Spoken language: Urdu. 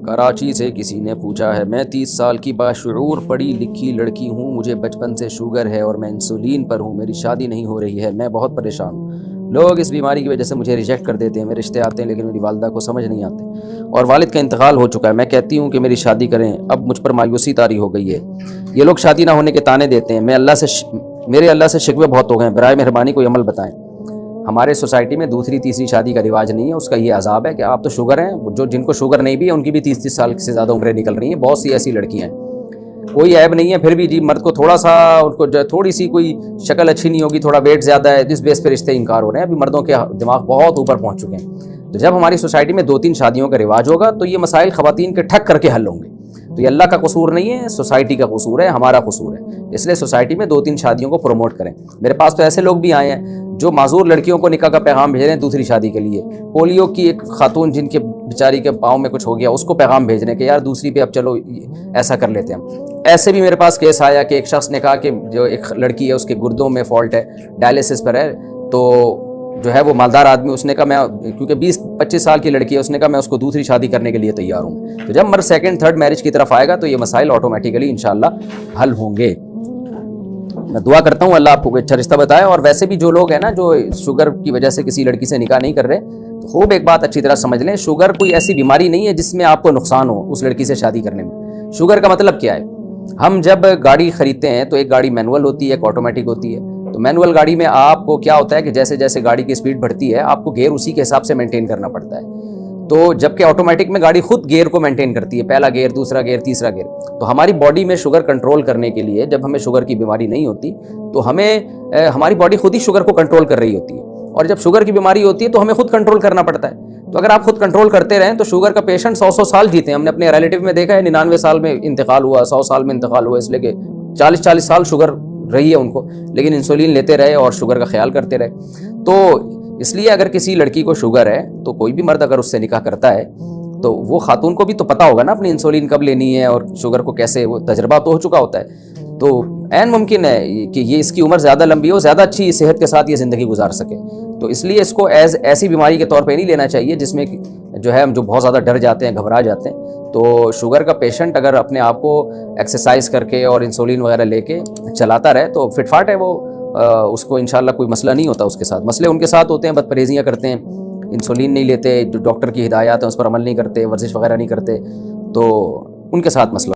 کراچی سے کسی نے پوچھا ہے، میں 30 سال کی باشعور پڑھی لکھی لڑکی ہوں، مجھے بچپن سے شوگر ہے اور میں انسولین پر ہوں، میری شادی نہیں ہو رہی ہے، میں بہت پریشان ہوں۔ لوگ اس بیماری کی وجہ سے مجھے ریجیکٹ کر دیتے ہیں، میرے رشتے آتے ہیں لیکن میری والدہ کو سمجھ نہیں آتے اور والد کا انتقال ہو چکا ہے۔ میں کہتی ہوں کہ میری شادی کریں، اب مجھ پر مایوسی طاری ہو گئی ہے۔ یہ لوگ شادی نہ ہونے کے طعنے دیتے ہیں، میرے اللہ سے شکوے بہت ہو گئے ہیں، برائے مہربانی کوئی عمل بتائیں۔ ہمارے سوسائٹی میں دوسری تیسری شادی کا رواج نہیں ہے، اس کا یہ عذاب ہے کہ آپ تو شوگر ہیں، جن کو شوگر نہیں بھی ہے ان کی بھی 30 سال سے زیادہ عمریں نکل رہی ہیں، بہت سی ایسی لڑکیاں ہیں، کوئی عیب نہیں ہے، پھر بھی جی مرد کو تھوڑا سا ان کو تھوڑی سی کوئی شکل اچھی نہیں ہوگی، تھوڑا ویٹ زیادہ ہے، جس بیس پہ رشتے انکار ہو رہے ہیں۔ ابھی مردوں کے دماغ بہت اوپر پہنچ چکے ہیں، تو جب ہماری سوسائٹی میں 2-3 شادیوں کا رواج ہوگا تو یہ مسائل خواتین کے ٹھک کر کے حل ہوں گے۔ تو یہ اللہ کا قصور نہیں ہے، سوسائٹی کا قصور ہے، ہمارا قصور ہے، اس لیے سوسائٹی میں 2-3 شادیوں کو پروموٹ کریں۔ میرے پاس تو ایسے لوگ بھی آئے ہیں جو معذور لڑکیوں کو نکاح کا پیغام بھیج رہے ہیں دوسری شادی کے لیے، پولیو کی ایک خاتون جن کے بیچاری کے پاؤں میں کچھ ہو گیا اس کو پیغام بھیج رہے ہیں کہ یار دوسری پہ اب چلو ایسا کر لیتے ہیں۔ ایسے بھی میرے پاس کیس آیا کہ ایک شخص نے کہا کہ جو ایک لڑکی ہے اس کے گردوں میں فالٹ ہے، ڈائلیسس پر ہے، تو جو ہے وہ مالدار آدمی، اس نے کہا میں کیونکہ 20-25 سال کی لڑکی ہے، اس نے کہا میں اس کو دوسری شادی کرنے کے لیے تیار ہوں۔ تو جب مرد سیکنڈ تھرڈ میرج کی طرف آئے گا تو یہ مسائل آٹومیٹیکلی انشاءاللہ حل ہوں گے۔ میں دعا کرتا ہوں اللہ آپ کو اچھا رشتہ بتائے۔ اور ویسے بھی جو لوگ ہیں نا جو شوگر کی وجہ سے کسی لڑکی سے نکاح نہیں کر رہے، تو خوب ایک بات اچھی طرح سمجھ لیں، شوگر کوئی ایسی بیماری نہیں ہے جس میں آپ کو نقصان ہو اس لڑکی سے شادی کرنے میں۔ شوگر کا مطلب کیا ہے؟ ہم جب گاڑی خریدتے ہیں تو ایک گاڑی مینول ہوتی ہے، ایک آٹومیٹک ہوتی ہے۔ تو مینول گاڑی میں آپ کو کیا ہوتا ہے کہ جیسے جیسے گاڑی کی اسپیڈ بڑھتی ہے آپ کو گیئر اسی کے حساب سے مینٹین کرنا پڑتا ہے، تو جبکہ آٹومیٹک میں گاڑی خود گیئر کو مینٹین کرتی ہے، پہلا گیئر، دوسرا گیئر، تیسرا گیئر۔ تو ہماری باڈی میں شوگر کنٹرول کرنے کے لیے جب ہمیں شوگر کی بیماری نہیں ہوتی تو ہماری باڈی خود ہی شوگر کو کنٹرول کر رہی ہوتی ہے، اور جب شوگر کی بیماری ہوتی ہے تو ہمیں خود کنٹرول کرنا پڑتا ہے۔ تو اگر آپ خود کنٹرول کرتے رہیں تو شوگر کا پیشنٹ 100 سال جیتے ہیں۔ ہم نے اپنے ریلیٹیو میں دیکھا ہے 99 سال میں انتقال ہوا، 100 سال میں انتقال ہوا، اس لیے کہ 40 سال شوگر رہی ہے ان کو، لیکن انسولین لیتے رہے اور شوگر کا خیال کرتے رہے۔ تو اس لیے اگر کسی لڑکی کو شوگر ہے تو کوئی بھی مرد اگر اس سے نکاح کرتا ہے تو وہ خاتون کو بھی تو پتہ ہوگا نا اپنی انسولین کب لینی ہے اور شوگر کو کیسے، وہ تجربہ تو ہو چکا ہوتا ہے۔ تو عین ممکن ہے کہ یہ اس کی عمر زیادہ لمبی ہو، زیادہ اچھی صحت کے ساتھ یہ زندگی گزار سکے۔ تو اس لیے اس کو ایسی بیماری کے طور پہ نہیں لینا چاہیے جس میں جو ہے ہم جو بہت زیادہ ڈر جاتے ہیں، گھبرا جاتے ہیں۔ تو شوگر کا پیشنٹ اگر اپنے آپ کو ایکسرسائز کر کے اور انسولین وغیرہ لے کے چلاتا رہے تو فٹ فاٹ ہے وہ، اس کو انشاءاللہ کوئی مسئلہ نہیں ہوتا اس کے ساتھ۔ مسئلے ان کے ساتھ ہوتے ہیں بد پرہیزیاں کرتے ہیں، انسولین نہیں لیتے، جو ڈاکٹر کی ہدایات ہیں اس پر عمل نہیں کرتے، ورزش وغیرہ نہیں کرتے، تو ان کے ساتھ مسئلہ